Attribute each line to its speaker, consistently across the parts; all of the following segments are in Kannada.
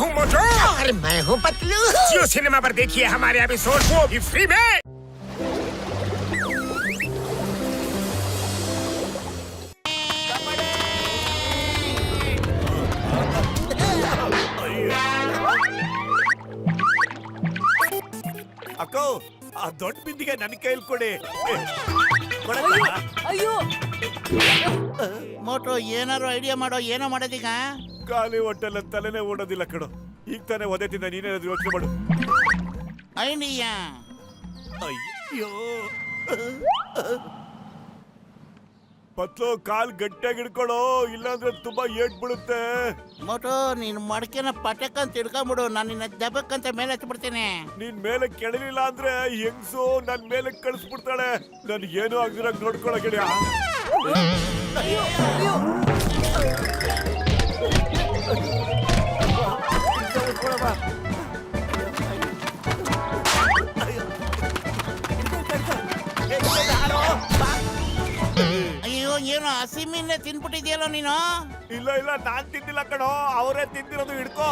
Speaker 1: हूँ मोटू
Speaker 2: और मैं हूँ पतलू।
Speaker 1: जियो सिनेमा पर देखिए हमारे एपिसोड, वो भी फ्री में।
Speaker 3: ಅಕ್ಕೋ, ಆ ದೊಡ್ಡ ಬಿಂದಿಗೆ ನನ್ನ ಕೈಯಲ್ಲಿ ಕೊಡಿ.
Speaker 4: ಅಯ್ಯೋ
Speaker 2: ಮೋಟು ಏನಾರು ಐಡಿಯಾ ಮಾಡೋ, ಏನೋ ಮಾಡೋದೀಗ.
Speaker 3: ಖಾಲಿ ಹೊಟ್ಟೆಲ್ಲ ತಲೆನೇ ಓಡೋದಿಲ್ಲ ಕಣೋ. ಈಗ ತಾನೇ ಒದೆ ತಿಂದ, ನೀನೇನಾದ್ರು ಯೋಚನೆ ಮಾಡು.
Speaker 2: ಐಡಿಯಾ
Speaker 3: ಅಯ್ಯೋ ಪತ್ಲು, ಕಾಲ್ ಗಟ್ಟಿಯಾಗಿ ಹಿಡ್ಕೊಳೋ, ಇಲ್ಲಾಂದ್ರೆ ತುಂಬಾ ಏಟ್ ಬಿಡುತ್ತೆ.
Speaker 2: ಮೋಟು, ನೀನ್ ಮಡಕೆನ ಪಟಕ್ಕಂತ ಹಿಡ್ಕೊಂಬಿಡು, ನಾನು ನಿನ್ನ ದಬ್ಬಕ್ಕಂತ ಮೇಲೆ ಹಚ್ಬಿಡ್ತೀನಿ.
Speaker 3: ನೀನ್ ಮೇಲೆ ಕೆಳಲಿಲ್ಲ ಅಂದ್ರೆ ಹೆಂಗ್ಸು ನನ್ ಮೇಲೆ ಕಳಿಸ್ಬಿಡ್ತಾಳೆ. ನನ್ಗೇನು ಆಗ್ದಿರಾಗ ನೋಡ್ಕೊಳ ಗೆಳೆಯ.
Speaker 4: ಅಯ್ಯೋ ಅಯ್ಯೋ
Speaker 2: ಅಯ್ಯೋ, ಏನೋ ಹಸಿ ಮೀನೇ ತಿನ್ಬಿಟ್ಟಿದ್ಯಲ್ಲೋ ನೀನು.
Speaker 3: ಇಲ್ಲ ಇಲ್ಲ, ನಾನ್ ತಿಂದಿಲ್ಲ ಕಣೋ, ಅವರೇ ತಿಂದಿರೋದು. ಹಿಡ್ಕೋ.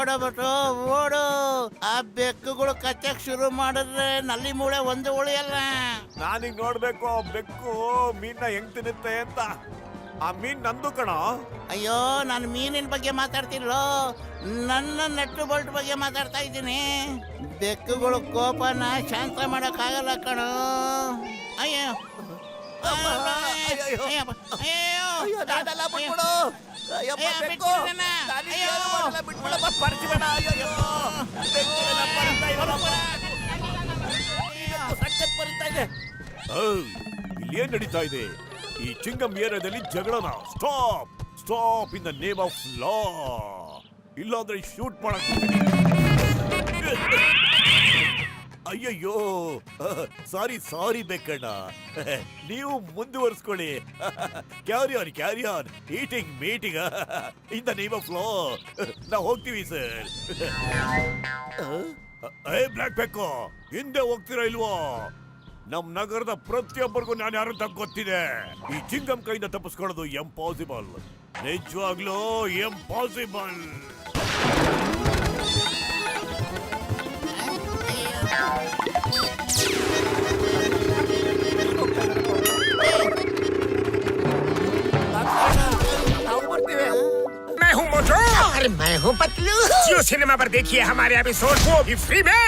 Speaker 2: ಓಡಬಿಟ್ಟು ಓಡು. ಆ ಬೆಕ್ಕುಗಳು ಕಚ್ಚಕ್ ಶುರು ಮಾಡಿದ್ರೆ ನಲ್ಲಿ ಮೂಳೆ ಒಂದು ಉಳಿಯಲ್ಲ.
Speaker 3: ನಾನೀಗ ನೋಡ್ಬೇಕು ಆ ಬೆಕ್ಕು ಮೀನ್ನ ಹೆಂಗ್ ತಿನ್ನುತ್ತೆ ಅಂತ. ಆ ಮೀನ್ ನಂದು ಕಣೋ.
Speaker 2: ಅಯ್ಯೋ, ನಾನು ಮೀನಿನ ಬಗ್ಗೆ ಮಾತಾಡ್ತಿಲ್ಲೋ, ನನ್ನ ನಟ್ಟು ಬೋಲ್ಟ್ ಬಗ್ಗೆ ಮಾತಾಡ್ತಾ ಇದ್ದೀನಿ. ಬೆಕ್ಕುಗಳು ಕೋಪನ ಶಾಂತ ಮಾಡಕ್ಕಾಗಲ್ಲ ಕಣೋ. ಅಯ್ಯೋ
Speaker 3: ಇಲ್ಲಿ ಏನ್ ನಡೀತಾ ಇದೆ? ಈ ಚಿಂಗಂ ಏರಿಯಾದಲ್ಲಿ ಜಗಳನ. Stop stop in the name of law. ಇಲ್ಲಾಂದ್ರೆ ಶೂಟ್ ಮಾಡಕ್. ಅಯ್ಯಯ್ಯೋ, ಸಾರಿ ಸಾರಿ ಬೇಕಣ್ಣ. ನೀವು ಮುಂದುವರಿಸ್ಕೊಳ್ಳಿ. Carry on carry on. Eating meeting in the name of law. ನಾವು ಹೋಗ್ತೀವಿ ಸರ್. ಏ ಬ್ಲಾಕ್ ಬೆಕ್ಕು, ಹಿಂದೆ ಹೋಗ್ತೀರಾ ಇಲ್ವೋ? ನಮ್ ನಗರದ ಪ್ರತಿಯೊಬ್ಬರಿಗೂ ನಾನು ಯಾರಂತ ಗೊತ್ತಿದೆ. ಈ ಚಿಂಗಂ ಕೈಯಿಂದ ತಪ್ಪಿಸ್ಕೊಳ್ಳೋದು ಎಂಪಾಸಿಬಲ್, ನಿಜವಾಗ್ಲೂ ಎಂಪಾಸಿಬಲ್.
Speaker 1: मैं हूँ मोटू
Speaker 2: और मैं हूँ पतलू।
Speaker 1: जियो सिनेमा पर देखिए हमारे एपिसोड, वो भी फ्री में।